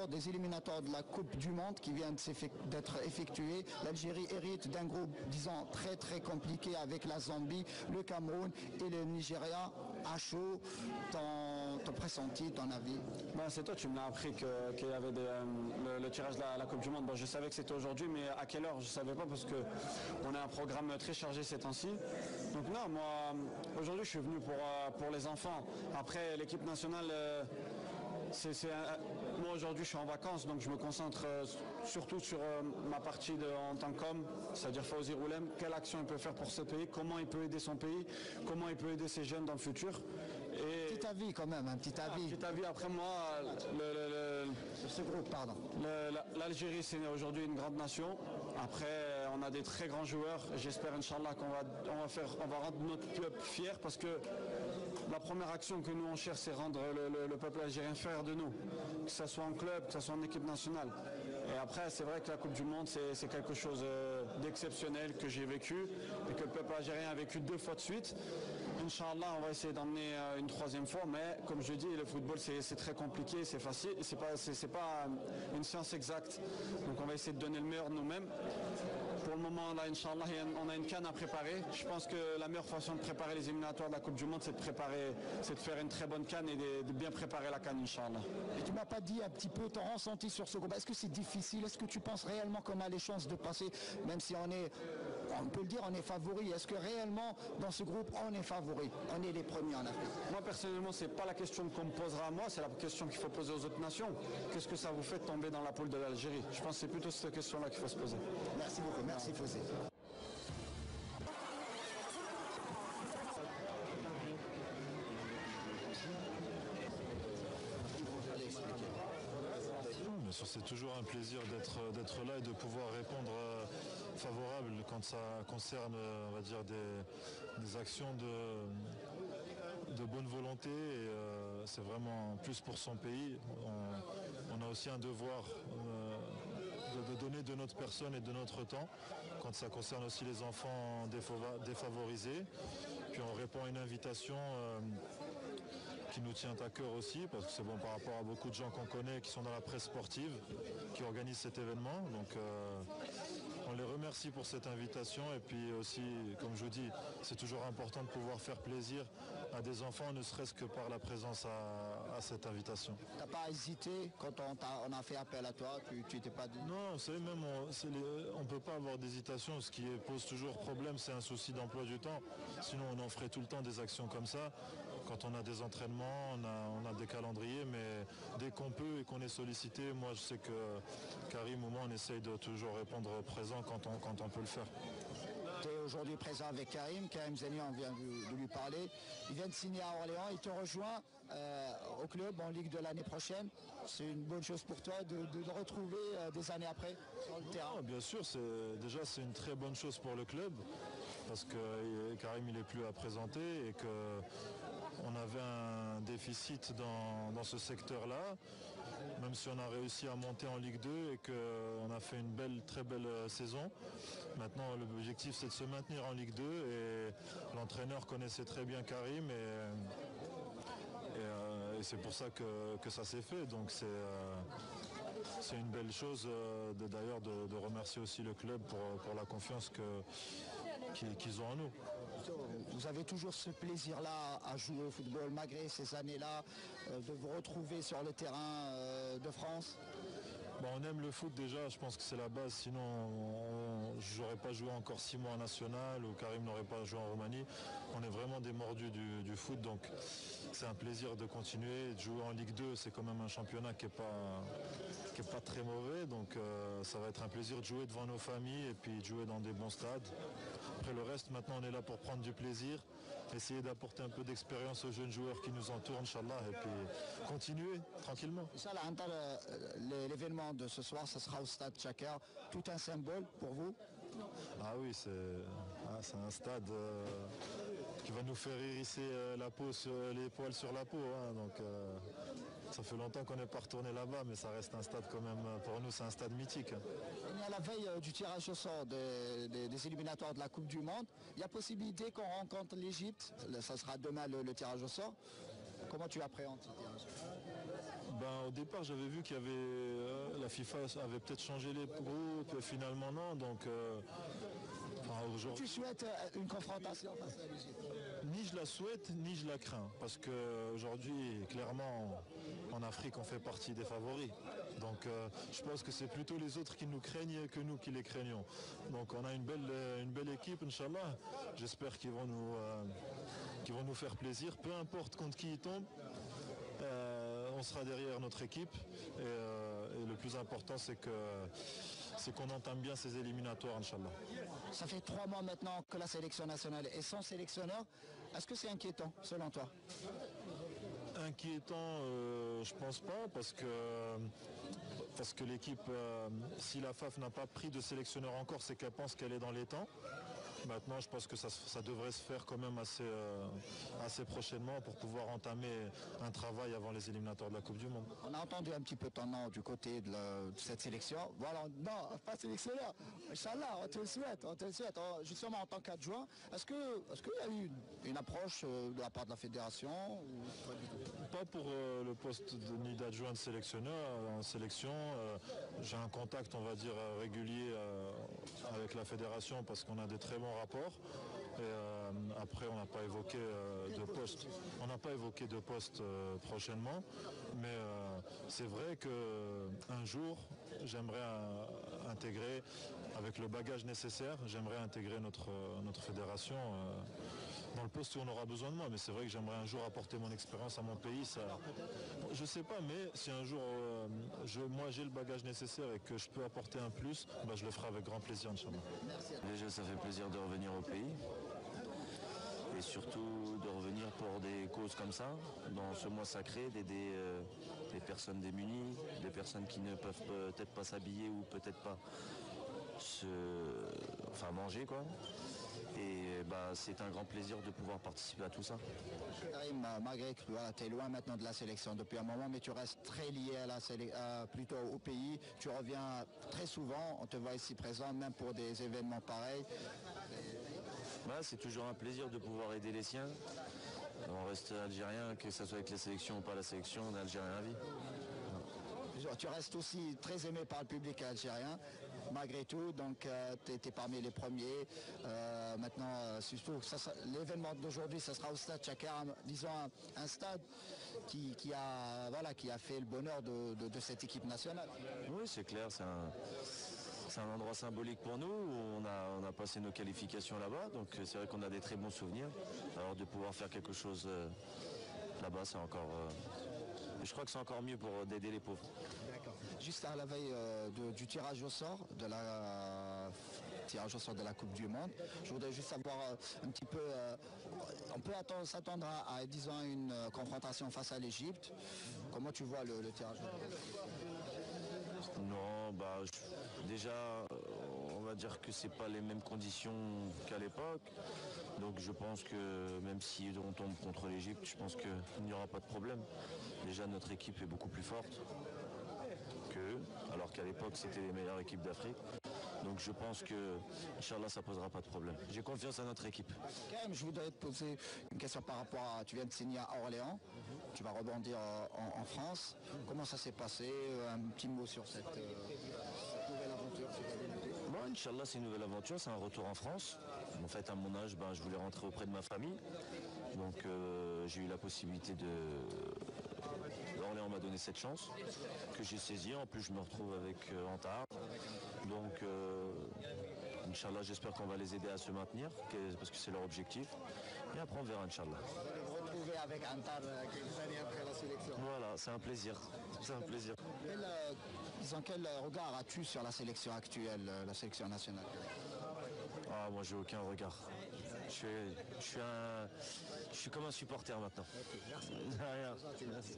Des éliminatoires de la Coupe du Monde qui viennent d'être effectués. L'Algérie hérite d'un groupe, disons, très compliqué avec la Zambie, le Cameroun et le Nigeria. À chaud, ton pressenti, ton avis? C'est toi, tu me l'as appris qu'il y avait le tirage de la Coupe du Monde. Je savais que c'était aujourd'hui, mais à quelle heure, je ne savais pas parce qu'on a un programme très chargé ces temps-ci. Donc non, moi, aujourd'hui, je suis venu pour les enfants. Après, l'équipe nationale... Moi aujourd'hui je suis en vacances, donc je me concentre surtout sur ma partie en tant qu'homme, c'est-à-dire Fawzi Roulem, quelle action il peut faire pour ce pays, comment il peut aider son pays, comment il peut aider ses jeunes dans le futur. Et... Petit avis quand même, un petit avis. Petit avis, après moi, ce groupe, pardon. L'Algérie c'est aujourd'hui une grande nation, après on a des très grands joueurs, j'espère Inch'Allah qu'on va rendre notre peuple fier parce que la première action que nous on cherche c'est rendre le peuple algérien fier de nous, que ce soit en club, que ce soit en équipe nationale. Et après c'est vrai que la Coupe du Monde c'est quelque chose d'exceptionnel que j'ai vécu et que le peuple algérien a vécu 2 fois de suite. Inch'Allah on va essayer d'emmener une 3e fois, mais comme je dis le football c'est très compliqué, c'est facile, c'est pas une science exacte, donc on va essayer de donner le meilleur de nous-mêmes. Pour le moment là Inch'Allah on a une CAN à préparer. Je pense que la meilleure façon de préparer les éliminatoires de la Coupe du Monde c'est de faire une très bonne CAN et de bien préparer la CAN Inch'Allah. Et tu m'as pas dit un petit peu ton ressenti sur ce groupe. Est-ce que c'est difficile? Est-ce que tu penses réellement qu'on a les chances de passer, même si on peut le dire, on est favori? Est-ce que réellement dans ce groupe on est favori? On est les premiers en Afrique? Moi personnellement c'est pas la question qu'on me posera à moi, c'est la question qu'il faut poser aux autres nations. Qu'est-ce que ça vous fait de tomber dans la poule de l'Algérie? Je pense que c'est plutôt cette question-là qu'il faut se poser. Merci beaucoup, merci Fawzi. Bien sûr, c'est toujours un plaisir d'être là et de pouvoir répondre favorable quand ça concerne, on va dire, des actions de bonne volonté. Et c'est vraiment plus pour son pays. On a aussi un devoir de donner de notre personne et de notre temps quand ça concerne aussi les enfants défavorisés. Puis on répond à une invitation qui nous tient à cœur aussi, parce que c'est bon par rapport à beaucoup de gens qu'on connaît qui sont dans la presse sportive, qui organisent cet événement. Donc on les remercie pour cette invitation et puis aussi, comme je vous dis, c'est toujours important de pouvoir faire plaisir à des enfants, ne serait-ce que par la présence à cette invitation. Tu n'as pas hésité quand on a fait appel à toi, tu n'étais pas dit... Non, vous savez, même on ne peut pas avoir d'hésitation. Ce qui pose toujours problème, c'est un souci d'emploi du temps. Sinon, on en ferait tout le temps des actions comme ça. Quand on a des entraînements, on a des calendriers, mais dès qu'on peut et qu'on est sollicité, moi je sais que Karim ou moi, on essaye de toujours répondre présent quand on peut le faire. Tu es aujourd'hui présent avec Karim Zeni, on vient de lui parler. Il vient de signer à Orléans, il te rejoint au club en Ligue de l'année prochaine. C'est une bonne chose pour toi de le retrouver des années après sur le terrain? Non, bien sûr, c'est une très bonne chose pour le club parce que Karim il n'est plus à présenter et qu'on avait un déficit dans ce secteur-là. Même si on a réussi à monter en Ligue 2 et qu'on a fait une très belle saison. Maintenant, l'objectif, c'est de se maintenir en Ligue 2 et l'entraîneur connaissait très bien Karim et c'est pour ça que ça s'est fait. Donc c'est une belle chose d'ailleurs de remercier aussi le club pour la confiance qu'ils ont en nous. Vous avez toujours ce plaisir-là à jouer au football malgré ces années-là, de vous retrouver sur le terrain de France? On aime le foot déjà, je pense que c'est la base, sinon je n'aurais pas joué encore 6 mois en national ou Karim n'aurait pas joué en Roumanie. On est vraiment des mordus du foot, donc c'est un plaisir de continuer. De jouer en Ligue 2, c'est quand même un championnat qui n'est pas très mauvais, donc ça va être un plaisir de jouer devant nos familles et puis de jouer dans des bons stades. Après le reste, maintenant on est là pour prendre du plaisir, essayer d'apporter un peu d'expérience aux jeunes joueurs qui nous entourent, Inch'Allah, et puis continuer tranquillement. Inch'Allah, l'événement de ce soir, ce sera au stade Tchakar. Tout un symbole pour vous? Ah oui, c'est un stade qui va nous faire hérisser les poils sur la peau. Donc ça fait longtemps qu'on n'est pas retourné là-bas, mais ça reste un stade quand même, pour nous c'est un stade mythique. On est à la veille du tirage au sort des éliminatoires de la Coupe du Monde. Il y a possibilité qu'on rencontre l'Égypte, ça sera demain le tirage au sort. Comment tu appréhendes ce tirage? Au départ, j'avais vu qu'il y avait la FIFA avait peut-être changé les groupes, finalement non. Donc aujourd'hui, Tu souhaites une confrontation face à l'Égypte? ni je la souhaite, ni je la crains. Parce qu'aujourd'hui, clairement, en Afrique, on fait partie des favoris. Donc je pense que c'est plutôt les autres qui nous craignent que nous qui les craignons. Donc on a une belle équipe, Inch'Allah. J'espère qu'ils vont nous faire plaisir. Peu importe contre qui ils tombent, on sera derrière notre équipe. Et le plus important, c'est qu'on entame bien ces éliminatoires, Inch'Allah. Ça fait 3 mois maintenant que la sélection nationale est sans sélectionneur. Est-ce que c'est inquiétant, selon toi? Inquiétant, je pense pas, parce que l'équipe, si la FAF n'a pas pris de sélectionneur encore, c'est qu'elle pense qu'elle est dans les temps. Maintenant, je pense que ça devrait se faire quand même assez prochainement pour pouvoir entamer un travail avant les éliminatoires de la Coupe du Monde. On a entendu un petit peu ton nom du côté de cette sélection. Voilà, non, pas sélectionneur. Inch'Allah, on te le souhaite. Justement, en tant qu'adjoint, est-ce qu'il y a eu une approche de la part de la fédération ou pas du tout? Pas pour le poste ni d'adjoint de sélectionneur. En sélection, j'ai un contact, on va dire, régulier avec la fédération parce qu'on a des très bons rapports. Et après, on n'a pas évoqué de poste. On n'a pas évoqué de poste prochainement. Mais c'est vrai qu'un jour, j'aimerais intégrer, avec le bagage nécessaire, j'aimerais intégrer notre fédération dans le poste où on aura besoin de moi. Mais c'est vrai que j'aimerais un jour apporter mon expérience à mon pays. Je sais pas, mais si un jour moi j'ai le bagage nécessaire et que je peux apporter un plus, je le ferai avec grand plaisir, Inch'Allah. Déjà, ça fait plaisir de revenir au pays. Et surtout de revenir pour des causes comme ça, dans ce mois sacré, d'aider des personnes démunies, des personnes qui ne peuvent peut-être pas s'habiller ou peut-être pas manger, quoi. Et c'est un grand plaisir de pouvoir participer à tout ça. Karim, malgré que tu es loin maintenant de la sélection depuis un moment, mais tu restes très lié plutôt au pays. Tu reviens très souvent, on te voit ici présent, même pour des événements pareils. C'est toujours un plaisir de pouvoir aider les siens. On reste algérien, que ce soit avec la sélection ou pas la sélection, on est algérien à vie. Tu restes aussi très aimé par le public algérien, malgré tout, donc tu étais parmi les premiers. Maintenant, surtout, l'événement d'aujourd'hui, ça sera au stade Chakar, disons un stade qui a fait le bonheur de cette équipe nationale. Oui, c'est clair, c'est un endroit symbolique pour nous, où on a passé nos qualifications là-bas, donc c'est vrai qu'on a des très bons souvenirs. Alors de pouvoir faire quelque chose là-bas, c'est encore... je crois que c'est encore mieux pour d'aider les pauvres. D'accord. Juste à la veille du tirage au sort de la Coupe du Monde, je voudrais juste savoir un petit peu, on peut s'attendre à disons une confrontation face à l'Égypte. Comment tu vois le tirage au sort? Non, déjà, on va dire que c'est pas les mêmes conditions qu'à l'époque. Donc je pense que même si on tombe contre l'Égypte, je pense qu'il n'y aura pas de problème. Déjà, notre équipe est beaucoup plus forte qu'eux, alors qu'à l'époque, c'était les meilleures équipes d'Afrique. Donc je pense que, Inch'Allah, ça ne posera pas de problème. J'ai confiance à notre équipe. Quand même, je voudrais te poser une question par rapport à... Tu viens de signer à Orléans, tu vas rebondir en France. Comment ça s'est passé? Un petit mot sur cette nouvelle aventure. Bon, Inch'Allah, c'est une nouvelle aventure, c'est un retour en France. En fait, à mon âge, je voulais rentrer auprès de ma famille. Donc j'ai eu la possibilité de... Orléans m'a donné cette chance que j'ai saisie. En plus, je me retrouve avec Antar. Donc, Inch'Allah, j'espère qu'on va les aider à se maintenir, parce que c'est leur objectif. Et après, on verra, Inch'Allah. Vous retrouver avec Antar quelques années après la sélection. Voilà, c'est un plaisir. C'est un plaisir. Quel regard as-tu sur la sélection actuelle, la sélection nationale? Moi, j'ai aucun regard. Je suis comme un supporter maintenant. Okay, merci. Rien. Merci.